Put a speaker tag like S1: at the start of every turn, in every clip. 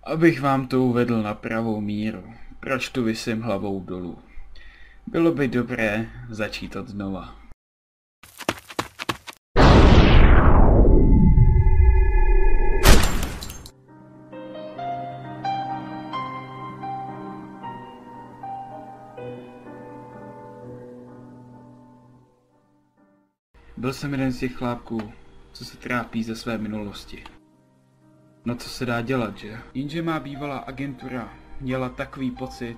S1: Abych vám to uvedl na pravou míru, proč tu visím hlavou dolů. Bylo by dobré začít od znova. Byl jsem jeden z těch chlápků, co se trápí ze své minulosti. No co se dá dělat, že? Jenže má bývalá agentura měla takový pocit,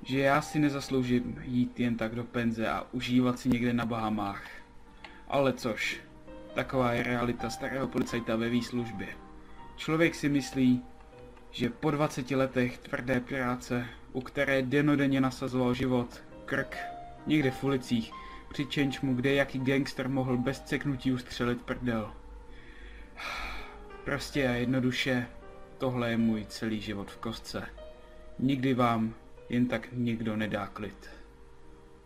S1: že já si nezasloužím jít jen tak do penze a užívat si někde na Bahamách. Ale což, taková je realita starého policajta ve výslužbě. Člověk si myslí, že po 20 letech tvrdé práce, u které dennodenně nasazoval život, krk, někde v ulicích, přičemž mu kde jaký gangster mohl bez ceknutí ustřelit prdel. Prostě a jednoduše, tohle je můj celý život v kostce. Nikdy vám jen tak nikdo nedá klid.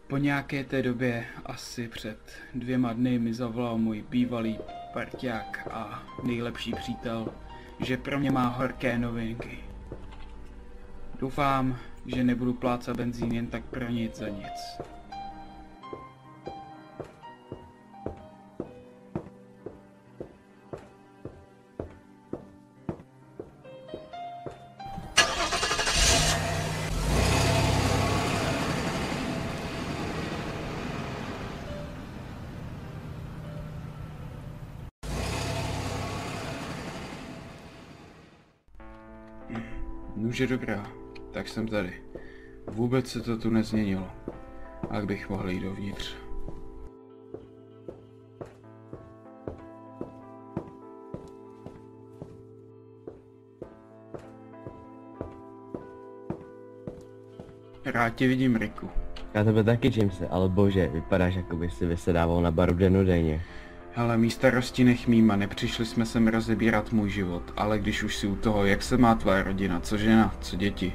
S1: Po nějaké té době, asi před 2 dny, mi zavolal můj bývalý parťák a nejlepší přítel, že pro mě má horké novinky. Doufám, že nebudu plácat benzín jen tak pro nic za nic. Nuže dobrá, tak jsem tady. Vůbec se to tu nezměnilo. A bych mohl jít dovnitř. Rád tě vidím, Riku.
S2: Já tebe taky, Jamese, ale bože, vypadáš, jako by si vysedával na baru dennodenně.
S1: Hele, mý starosti nech mýma, nepřišli jsme sem rozebírat můj život, ale když už si u toho, jak se má tvá rodina, co žena, co děti?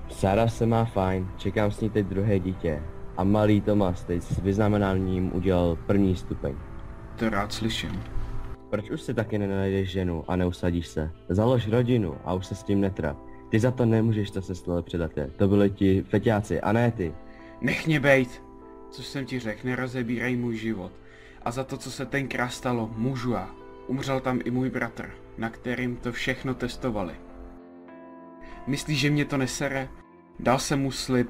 S2: Sara se má fajn, čekám s ní teď druhé dítě. A malý Tomas teď s vyznamenáním udělal 1. stupeň.
S1: To rád slyším.
S2: Proč už si taky nenajdeš ženu a neusadíš se? Založ rodinu a už se s tím netrap. Ty za to nemůžeš, to se stalo předate. To byli ti feťáci, a ne ty.
S1: Nech mě bejt! Co jsem ti řekl, nerozebírej můj život. A za to, co se tenkrát stalo, můžu já. Umřel tam i můj bratr, na kterým to všechno testovali. Myslíš, že mě to nesere? Dal jsem mu slib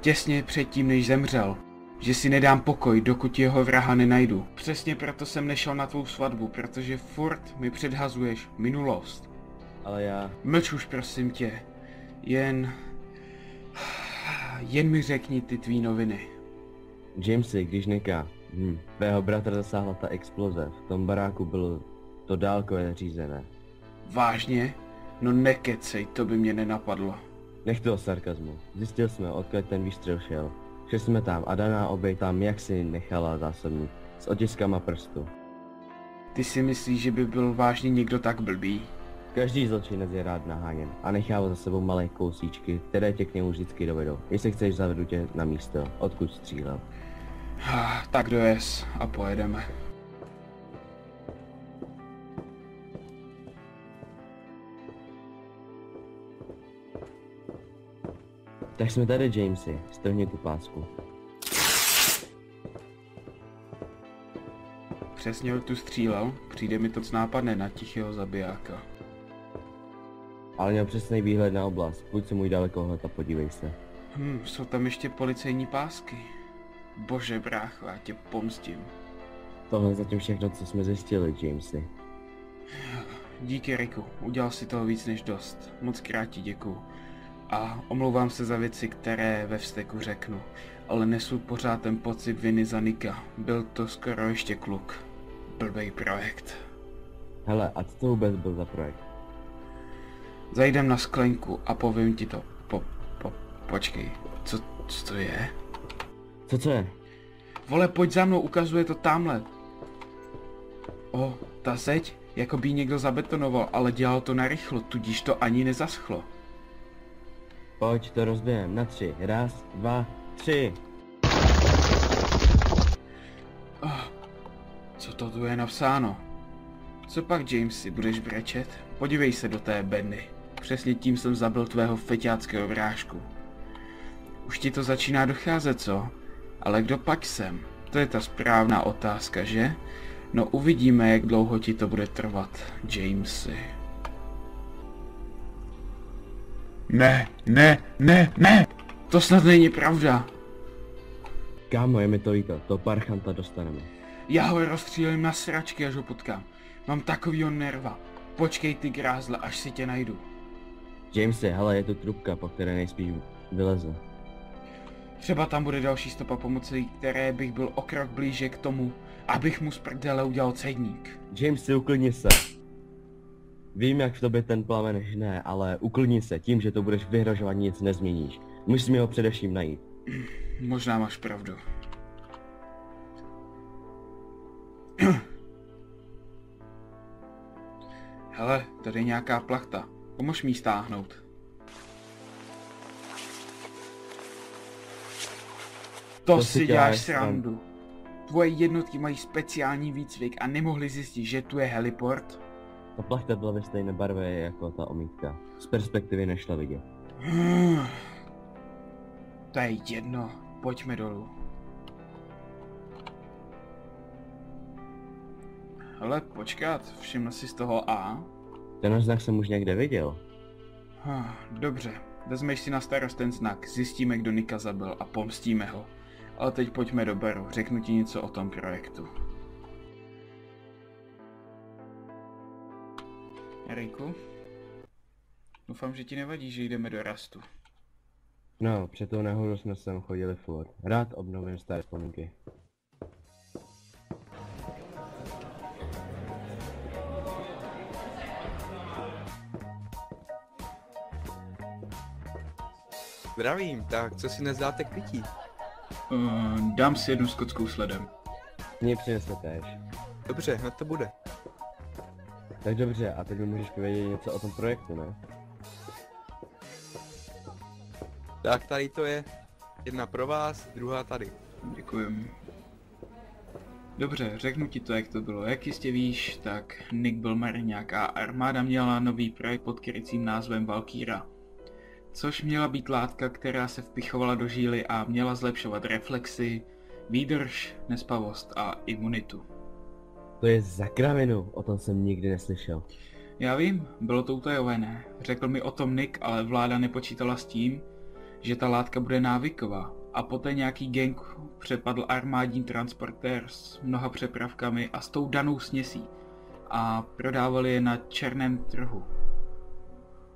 S1: těsně předtím, než zemřel, že si nedám pokoj, dokud jeho vraha nenajdu. Přesně proto jsem nešel na tvou svatbu, protože furt mi předhazuješ minulost.
S2: Ale já...
S1: Mlč už, prosím tě. Jen mi řekni ty tvý noviny.
S2: Jamesy, když neká. Tvého bratra zasáhla ta exploze. V tom baráku bylo to dálkové řízené.
S1: Vážně? No nekecej, to by mě nenapadlo.
S2: Nech toho sarkazmu. Zjistil jsme, odkud ten výstřel šel. Šli jsme tam a daná oběť tam jak si nechala zásobník. S otiskama prstu.
S1: Ty si myslíš, že by byl vážně někdo tak blbý?
S2: Každý zločinec je rád naháněn a nechává za sebou malé kousíčky, které tě k němu vždycky dovedou. Jestli chceš, zavedu tě na místo, odkud střílel.
S1: Tak dojez a pojedeme.
S2: Tak jsme tady, Jamesy, strhni tu pásku.
S1: Přesně tu střílel, přijde mi to nápadné na tichého zabijáka.
S2: Ale měl přesný výhled na oblast, pojď se můj dalekohled a podívej se.
S1: Jsou tam ještě policejní pásky. Bože brácho, já tě pomstím.
S2: Tohle je zatím všechno, co jsme zjistili, Jamesy.
S1: Díky, Riku, udělal si toho víc než dost. Moc krát ti děkuju. A omlouvám se za věci, které ve vzteku řeknu. Ale nesu pořád ten pocit viny za Nika. Byl to skoro ještě kluk. Blbej projekt.
S2: Hele, a co to vůbec byl za projekt?
S1: Zajdem na sklenku a povím ti to. Počkej, co to je?
S2: Co je?
S1: Vole, pojď za mnou, ukazuje to tamhle. Ta zeď, jako by ji někdo zabetonoval, ale dělal to narychlo, tudíž to ani nezaschlo.
S2: Pojď, to rozbijeme na 3. 1, 2, 3.
S1: Co to tu je napsáno? Co pak, Jamesy, budeš brečet? Podívej se do té bedny. Přesně tím jsem zabil tvého feťáckého vrášku. Už ti to začíná docházet, co? Ale kdo pak jsem? To je ta správná otázka, že? No uvidíme, jak dlouho ti to bude trvat, Jamesy. Ne! To snad není pravda.
S2: Kámo, je mi to líto, to parchanta dostaneme.
S1: Já ho rozstřílím na sračky, až ho potkám. Mám takovýho nerva. Počkej ty grázle, až si tě najdu.
S2: Jamesy, hele, je tu trubka, po které nejspíš vyleze.
S1: Třeba tam bude další stopa, pomocí které bych byl o krok blíže k tomu, abych mu z prdele udělal cedník.
S2: Jamesy, uklidni se. Vím, jak v tobě ten plamen žne, ale uklidni se, tím, že to budeš vyhrožovat, nic nezměníš. Musíme ho především najít.
S1: Možná máš pravdu. Hele, tady je nějaká plachta. Pomož mi ji stáhnout. To si děláš srandu. Tvoje jednotky mají speciální výcvik a nemohli zjistit, že tu je heliport?
S2: Ta plachta byla ve stejné barvě jako ta omítka. Z perspektivy nešla vidět.
S1: To je jedno. Pojďme dolů. Hele, počkat, všiml jsi z toho A?
S2: Ten znak jsem už někde viděl.
S1: Dobře, vezmeš si na starost ten znak, zjistíme, kdo Nicka zabil a pomstíme ho. Ale teď pojďme do baru, řeknu ti něco o tom projektu. Riku? Doufám, že ti nevadí, že jdeme do Rastu.
S2: No, před tou nehodou jsme sem chodili furt. Rád obnovím staré vzpomínky.
S3: Zdravím, tak co si nezdáte k pití?
S1: Dám si jednu skotskou sledem.
S2: Mně přinese též.
S3: Dobře, hned to bude.
S2: Tak dobře, a teď mi můžeš povědět něco o tom projektu, ne?
S3: Tak tady to je. Jedna pro vás, druhá tady.
S1: Děkuji. Dobře, řeknu ti to, jak to bylo. Jak jistě víš, tak Nick byl marňák a armáda měla nový projekt pod krycím názvem Valkyra. Což měla být látka, která se vpichovala do žíly a měla zlepšovat reflexy, výdrž, nespavost a imunitu.
S2: To je za kravinu, o tom jsem nikdy neslyšel.
S1: Já vím, bylo to utajované. Řekl mi o tom Nick, ale vláda nepočítala s tím, že ta látka bude návyková. A poté nějaký gang přepadl armádní transportér s mnoha přepravkami a s tou danou směsí. A prodávali je na černém trhu.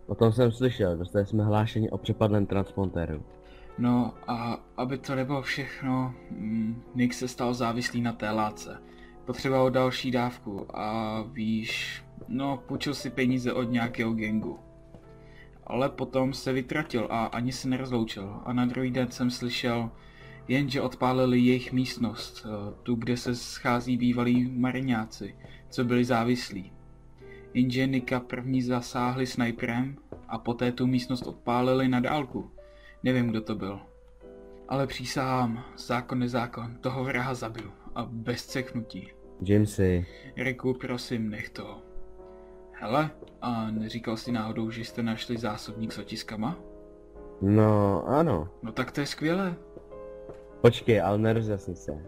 S2: O tom jsem slyšel, dostali jsme hlášení o přepadlém transportéru.
S1: No a aby to nebylo všechno, Nick se stal závislý na té látce. Potřeboval další dávku a víš, no půjčil si peníze od nějakého gangu. Ale potom se vytratil a ani se nerozloučil a na druhý den jsem slyšel, jenže odpálili jejich místnost, tu, kde se schází bývalí mariňáci, co byli závislí. Jenže Nicka první zasáhli snajperem a poté tu místnost odpálili na dálku. Nevím, kdo to byl. Ale přísahám, zákon nezákon, toho vraha zabiju a bez ceknutí.
S2: Jamesy.
S1: Riku, prosím, nech to. Hele, a neříkal jsi náhodou, že jste našli zásobník s otiskama?
S2: No, ano.
S1: No tak to je skvělé.
S2: Počkej, ale nerozjasni se.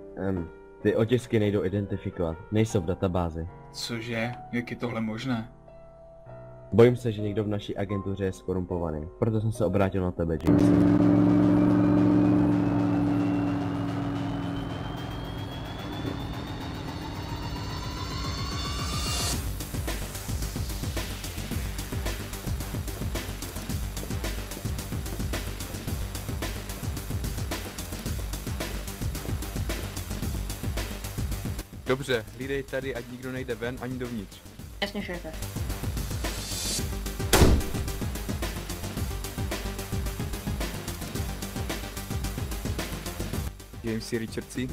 S2: Ty otisky nejdou identifikovat, nejsou v databázi.
S1: Cože? Jak je tohle možné?
S2: Bojím se, že někdo v naší agentuře je skorumpovaný, proto jsem se obrátil na tebe, Jamesy.
S3: Dobře, hlídej tady, ať nikdo nejde ven ani dovnitř.
S4: Jasně, šéfe.
S3: Jamesy Richardsi,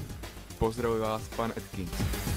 S3: pozdravuje vás pan Atkins.